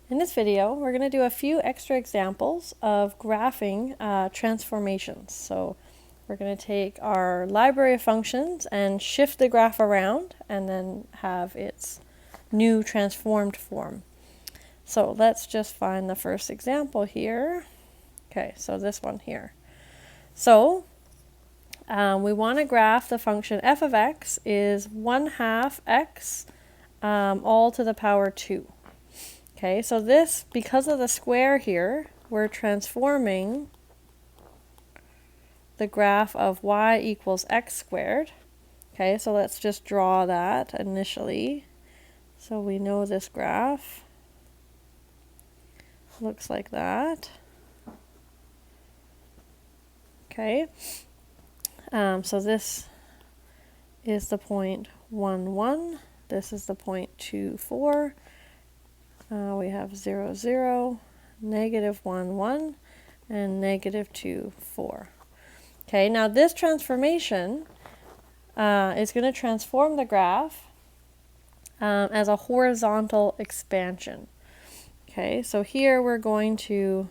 In this video, we're going to do a few extra examples of graphing transformations. So we're going to take our library of functions and shift the graph around and then have its new transformed form. So let's just find the first example here. Okay, so this one here. So we want to graph the function f of x is 1/2 x all to the power 2. Okay, so this, because of the square here, we're transforming the graph of y equals x squared. Okay, so let's just draw that initially. So we know this graph looks like that. Okay, so this is the point 1, 1. This is the point 2, 4. We have 0, 0, negative 1, 1, and negative 2, 4. Okay, now this transformation is going to transform the graph as a horizontal expansion. Okay, so here we're going to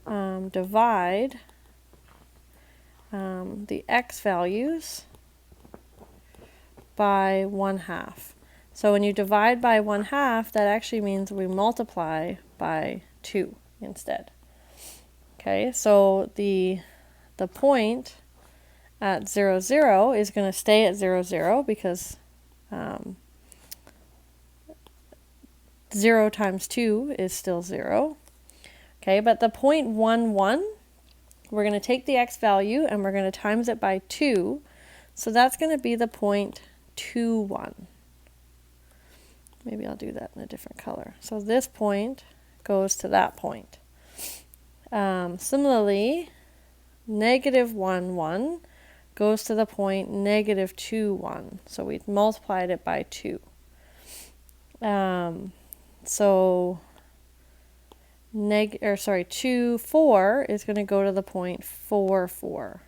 divide the x values by 1/2. So when you divide by 1/2, that actually means we multiply by 2 instead. Okay, so the point at 0, 0 is going to stay at 0, 0 because 0 times 2 is still 0. Okay, but the point 1, 1, we're going to take the x value and we're going to times it by 2. So that's going to be the point 2, 1. Maybe I'll do that in a different color. So this point goes to that point. Similarly, negative 1, 1 goes to the point negative 2, 1. So we multiplied it by 2. So 2, 4 is going to go to the point 4, 4.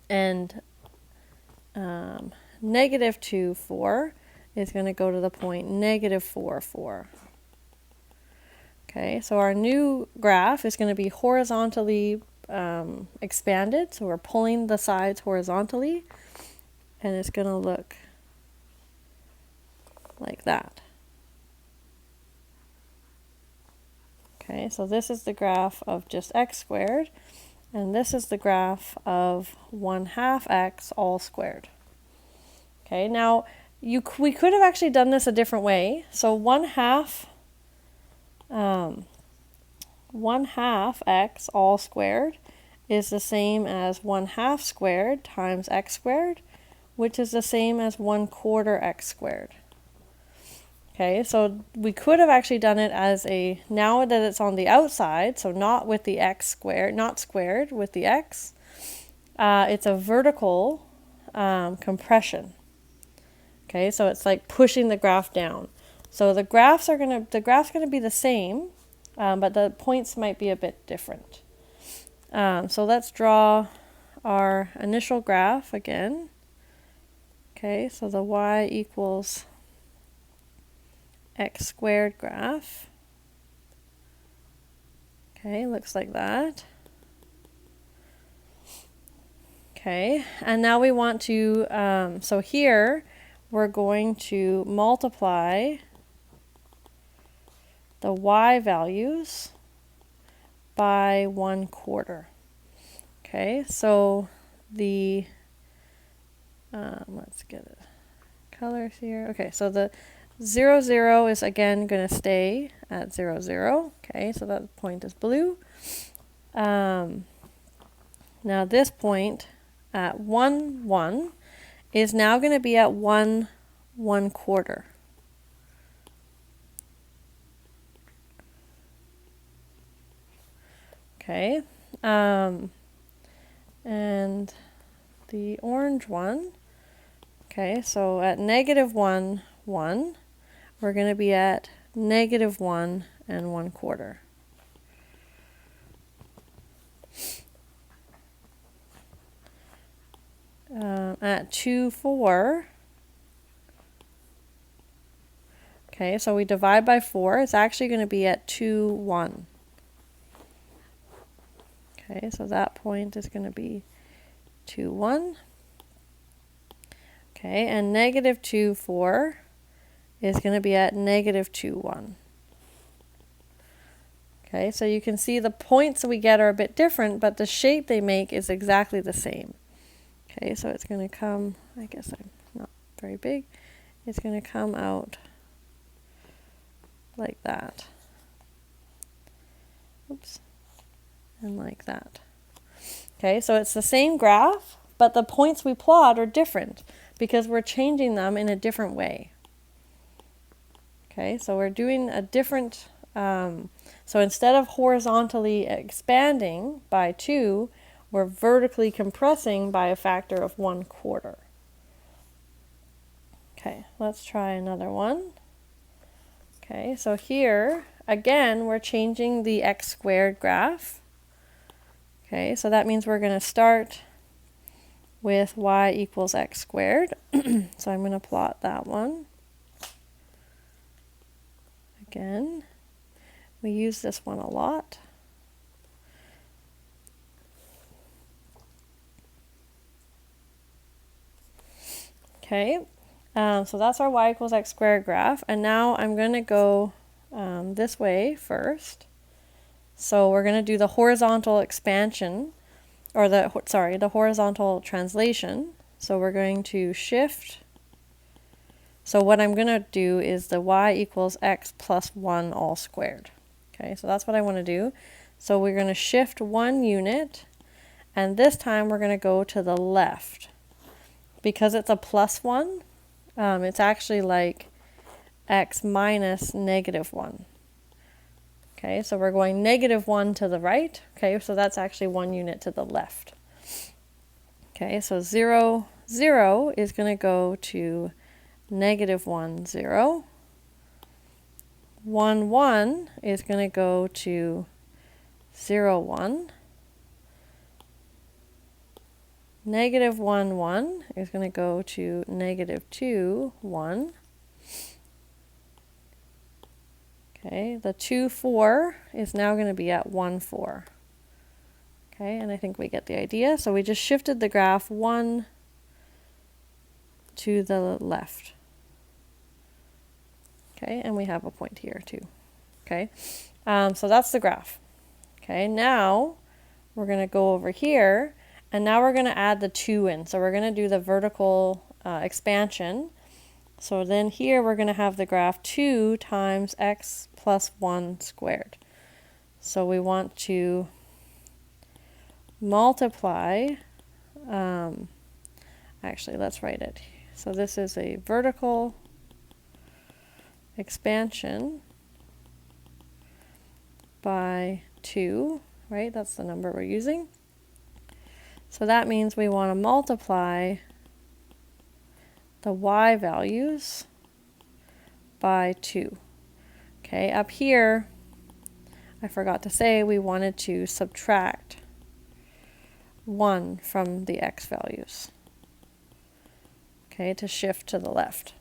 And negative 2, 4 is going to go to the point negative 4, 4. Okay, so our new graph is going to be horizontally expanded. So we're pulling the sides horizontally, and it's going to look like that. Okay, so this is the graph of just x squared, and this is the graph of 1/2 x all squared. Okay, now we could have actually done this a different way. So 1/2 x all squared is the same as 1/2 squared times x squared, which is the same as 1/4 x squared. Okay, so we could have actually done it as now that it's on the outside, so not with the x squared, not squared with the x, it's a vertical compression. Okay, so it's like pushing the graph down. So the graph's going to be the same, but the points might be a bit different. So let's draw our initial graph again. Okay, so the y equals x squared graph. Okay, looks like that. Okay, and now we want to, so here we're going to multiply the y values by 1/4. Okay, so the, let's get the colors here. Okay, so the 0, 0 is again going to stay at 0, 0. Okay, so that point is blue. Now this point at 1, 1 is now going to be at 1, 1/4. Okay, and the orange one, okay, so at negative 1, 1, we're going to be at negative 1 and 1/4. At 2, 4, Okay, so we divide by 4. It's actually going to be at 2, 1. Okay, so that point is going to be 2, 1. Okay, and negative 2, 4 is going to be at negative 2, 1. Okay, so you can see the points we get are a bit different, but the shape they make is exactly the same. Okay, so it's going to come, I guess I'm not very big, it's going to come out like that. Oops. And like that. Okay, so it's the same graph, but the points we plot are different because we're changing them in a different way. Okay, so we're doing a different, so instead of horizontally expanding by 2, we're vertically compressing by a factor of 1/4. Okay, let's try another one. Okay, so here, again, we're changing the x squared graph. Okay, so that means we're going to start with y equals x squared. So I'm going to plot that one. Again, we use this one a lot. Okay, so that's our y equals x squared graph. And now I'm going to go this way first. So we're going to do the horizontal expansion, or the horizontal translation. So we're going to shift. So what I'm going to do is the y equals x plus 1 all squared. Okay, so that's what I want to do. So we're going to shift 1 unit, and this time we're going to go to the left. Because it's a plus 1, it's actually like x minus negative 1. Okay, so we're going negative 1 to the right. Okay, so that's actually 1 unit to the left. Okay, so 0, 0 is going to go to negative 1, 0. 1, 1 is going to go to 0, 1. Negative 1, 1 is going to go to negative 2, 1. Okay, the 2, 4 is now going to be at 1, 4. Okay, and I think we get the idea. So we just shifted the graph 1 to the left. Okay, and we have a point here too. Okay, so that's the graph. Okay, now we're going to go over here, and now we're going to add the 2 in. So we're going to do the vertical expansion. So then here we're going to have the graph 2 times x plus 1 squared. So we want to multiply, actually let's write it. So this is a vertical expansion by 2, right? That's the number we're using. So that means we want to multiply the y values by 2. Okay, up here, I forgot to say we wanted to subtract 1 from the x values. Okay, to shift to the left.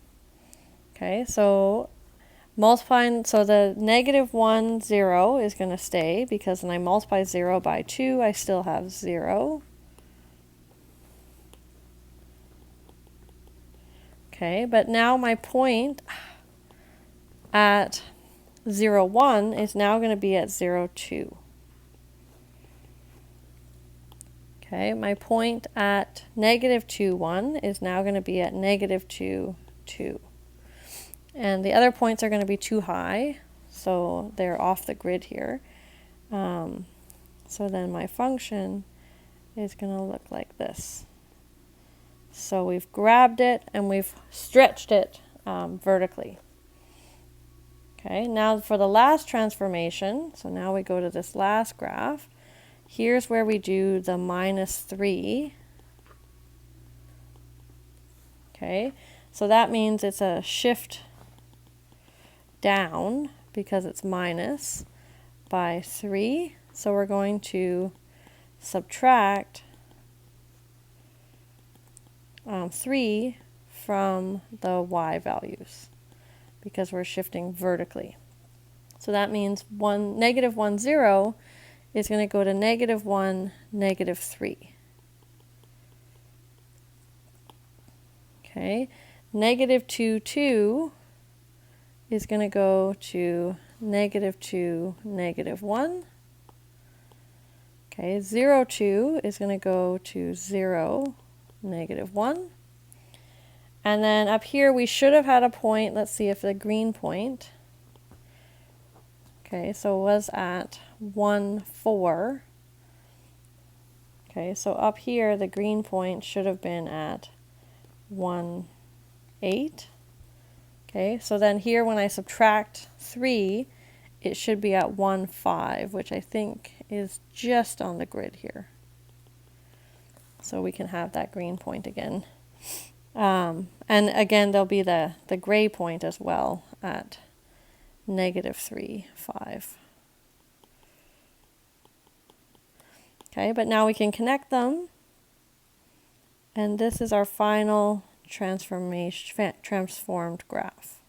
Okay, so multiplying, so the negative 1, 0 is going to stay because when I multiply 0 by 2, I still have 0. Okay, but now my point at 0, 1 is now going to be at 0, 2. Okay, my point at negative 2, 1 is now going to be at negative 2, 2. And the other points are going to be too high, so they're off the grid here. So then my function is going to look like this. So we've grabbed it and we've stretched it vertically. Okay, now for the last transformation, so now we go to this last graph. Here's where we do the minus 3. Okay, so that means it's a shift down because it's minus by 3. So we're going to subtract 3 from the y values because we're shifting vertically. So that means negative 1, 0 is going to go to negative 1, negative 3. Okay, negative 2, 2 is going to go to negative 2, negative 1. Okay, 0, 2 is going to go to 0, negative 1. And then up here we should have had a point. Let's see if the green point. Okay, so it was at 1, 4. Okay, so up here the green point should have been at 1, 8. Okay, so then here when I subtract 3, it should be at 1, 5, which I think is just on the grid here. So we can have that green point again. And again, there'll be the gray point as well at negative 3, 5. Okay, but now we can connect them. And this is our final transformed graph.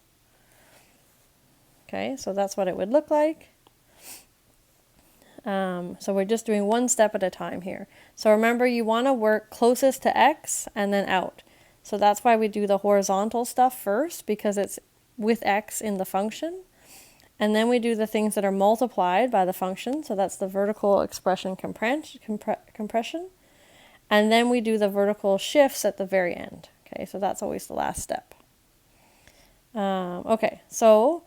Okay, so that's what it would look like. So we're just doing one step at a time here. So remember, you want to work closest to x and then out. So that's why we do the horizontal stuff first, because it's with x in the function. And then we do the things that are multiplied by the function. So that's the vertical expression compression. And then we do the vertical shifts at the very end. Okay, so that's always the last step. Okay, so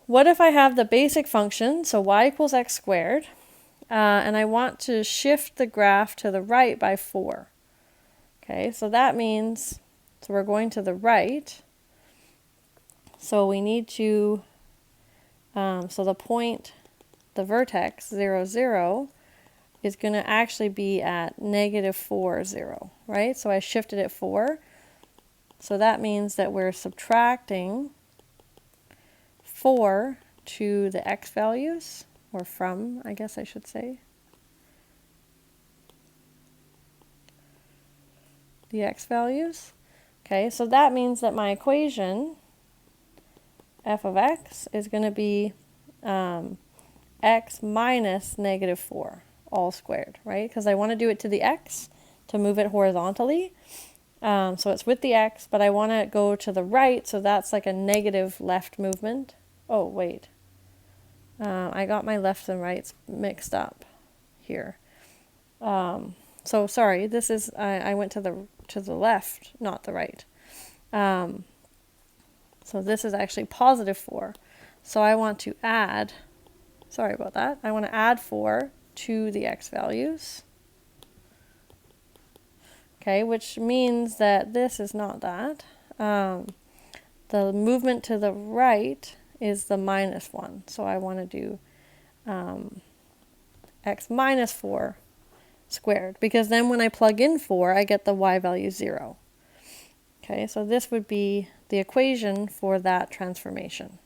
what if I have the basic function, so y equals x squared, and I want to shift the graph to the right by 4. Okay, so that means, so we're going to the right, so we need to, so the point, the vertex, 0, 0, is going to actually be at negative 4, 0, right? So I shifted it 4, so that means that we're subtracting 4 to the x values, or from, I guess I should say. The x values. Okay, so that means that my equation, f of x, is going to be x minus negative 4, all squared, right? Because I want to do it to the x to move it horizontally. So it's with the x, but I want to go to the right, so that's like a negative left movement. Oh, wait. I got my lefts and rights mixed up here. So sorry, this is, I went to the left, not the right. So this is actually positive 4. So I want to add, sorry about that, I want to add 4 to the x values. Okay, which means that this is not that. The movement to the right is the minus 1. So I want to do x minus 4 squared, because then when I plug in 4, I get the y value 0. Okay, so this would be the equation for that transformation.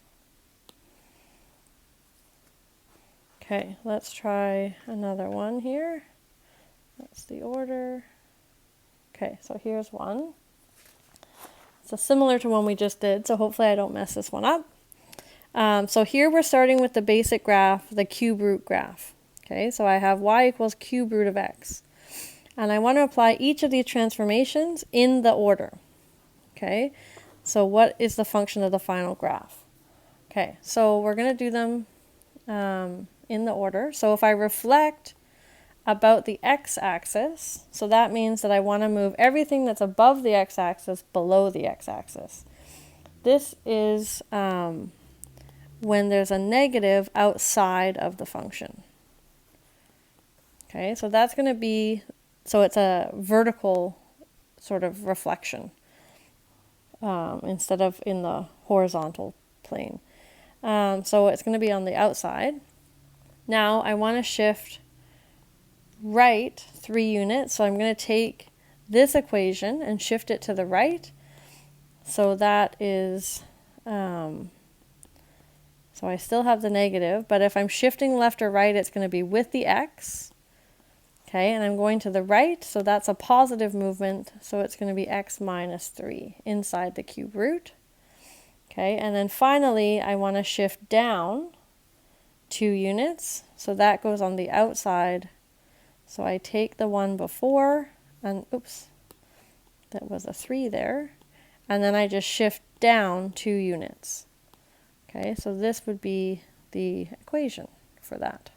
Okay, let's try another one here. That's the order. Okay, so here's one. So similar to one we just did, so hopefully I don't mess this one up. So here we're starting with the basic graph, the cube root graph. Okay, so I have y equals cube root of x. And I want to apply each of these transformations in the order. Okay, so what is the function of the final graph? Okay, so we're going to do them in the order. So if I reflect about the x-axis, so that means that I want to move everything that's above the x-axis below the x-axis. This is when there's a negative outside of the function. Okay, so that's going to be, so it's a vertical sort of reflection instead of in the horizontal plane. So it's going to be on the outside. Now I want to shift right 3 units, so I'm going to take this equation and shift it to the right. So that is, so I still have the negative, but if I'm shifting left or right, it's going to be with the x. Okay, and I'm going to the right, so that's a positive movement, so it's going to be x minus 3 inside the cube root. Okay, and then finally I want to shift down 2 units, so that goes on the outside. So I take the one before, and oops, that was a 3 there, and then I just shift down 2 units. Okay, so this would be the equation for that,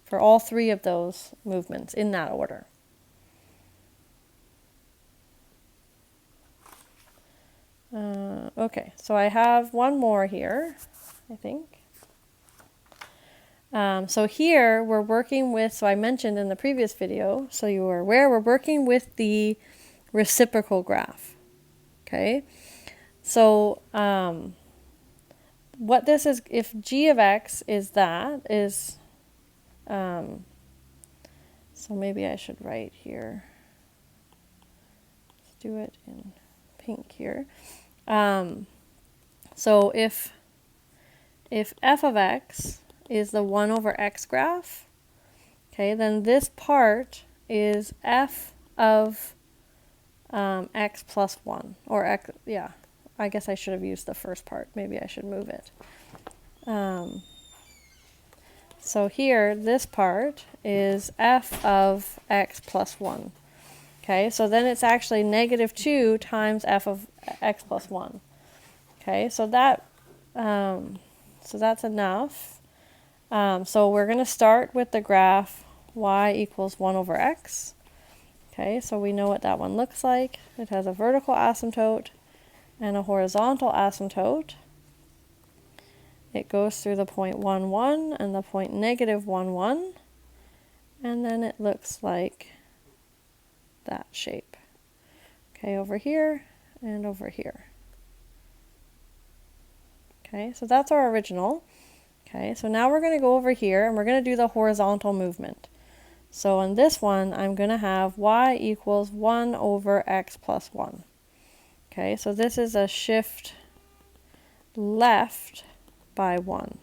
for all 3 of those movements in that order. Okay, so I have one more here, I think. So here we're working with, so I mentioned in the previous video, so you were aware, we're working with the reciprocal graph. Okay, so what this is, if g of x is that, is, so maybe I should write here, let's do it in pink here. So if f of x is the 1 over x graph, okay, then this part is f of x plus 1, or x, yeah, I guess I should have used the first part. Maybe I should move it. So here, this part is f of x plus 1. Okay, so then it's actually negative 2 times f of x plus 1. Okay, so that so that's enough. So we're going to start with the graph y equals 1 over x. Okay, so we know what that one looks like. It has a vertical asymptote and a horizontal asymptote. It goes through the point 1, 1 and the point negative 1, 1. And then it looks like that shape. Okay, over here and over here. Okay, so that's our original. Okay, so now we're going to go over here and we're going to do the horizontal movement. So on this one, I'm going to have y equals 1 over x plus 1. Okay, so this is a shift left by 1.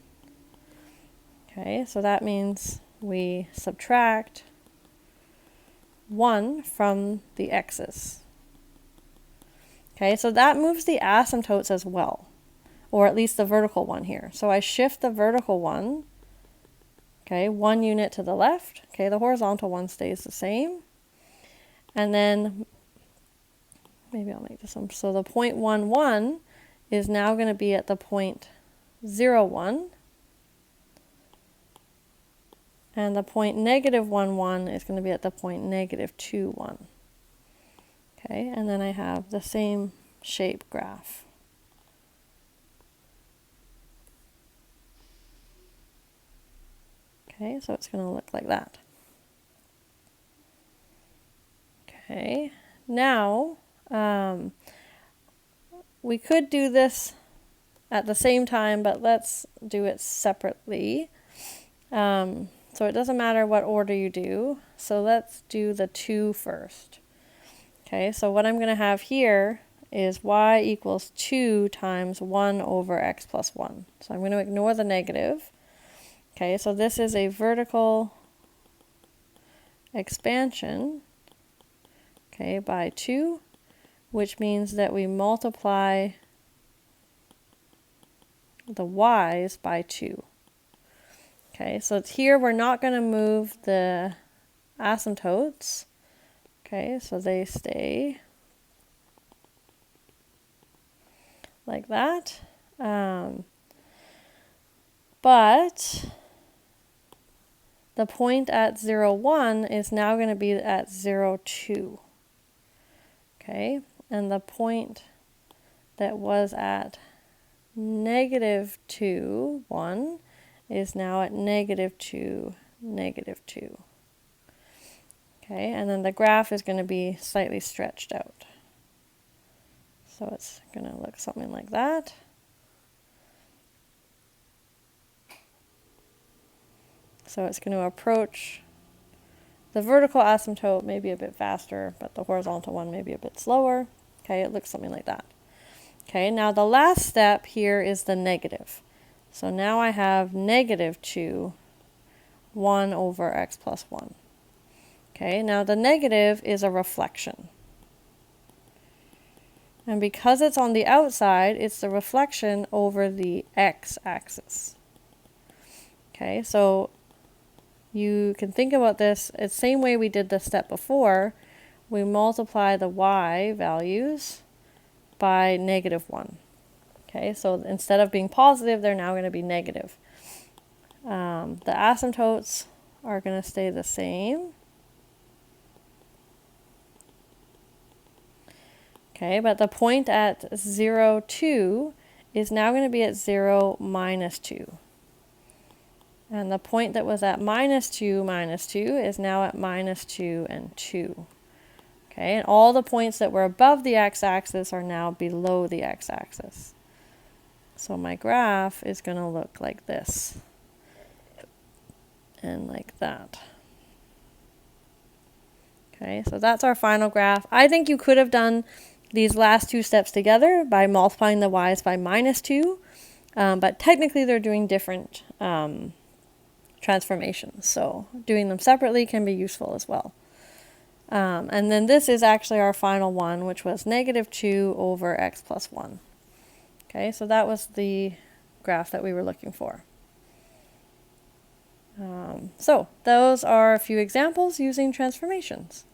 Okay, so that means we subtract 1 from the x's. Okay, so that moves the asymptotes as well, or at least the vertical one here. So I shift the vertical one, okay, 1 unit to the left. Okay, the horizontal one stays the same. And then, maybe I'll make this one. So the point 1, 1 is now going to be at the point 0, 1. And the point negative 1, 1 is going to be at the point negative 2, 1. Okay, and then I have the same shape graph. Okay, so it's going to look like that. Okay, now we could do this at the same time, but let's do it separately. So it doesn't matter what order you do. So let's do the 2 first. Okay, so what I'm going to have here is y equals 2 times 1 over x plus 1. So I'm going to ignore the negative. Okay, so this is a vertical expansion, okay, by 2, which means that we multiply the y's by 2. Okay, so it's here we're not going to move the asymptotes. Okay, so they stay like that. But the point at 0, 1 is now going to be at 0, 2. Okay, and the point that was at negative 2, 1 is now at negative 2, negative 2. Okay, and then the graph is going to be slightly stretched out. So it's going to look something like that. So it's going to approach the vertical asymptote maybe a bit faster, but the horizontal one maybe a bit slower. Okay, it looks something like that. Okay, now the last step here is the negative. So now I have negative 2, 1 over x plus 1. Okay, now the negative is a reflection. And because it's on the outside, it's the reflection over the x-axis. Okay, so you can think about this the same way we did the step before. We multiply the y values by -1. Okay, so instead of being positive, they're now going to be negative. The asymptotes are going to stay the same. Okay, but the point at 0, 2 is now going to be at 0, -2. And the point that was at -2, -2 is now at -2 and 2. Okay, and all the points that were above the x-axis are now below the x-axis. So my graph is going to look like this. And like that. Okay, so that's our final graph. I think you could have done these last two steps together by multiplying the y's by -2, but technically they're doing different transformations, so doing them separately can be useful as well. And then this is actually our final one, which was -2 over x plus 1. Okay, so that was the graph that we were looking for. So those are a few examples using transformations.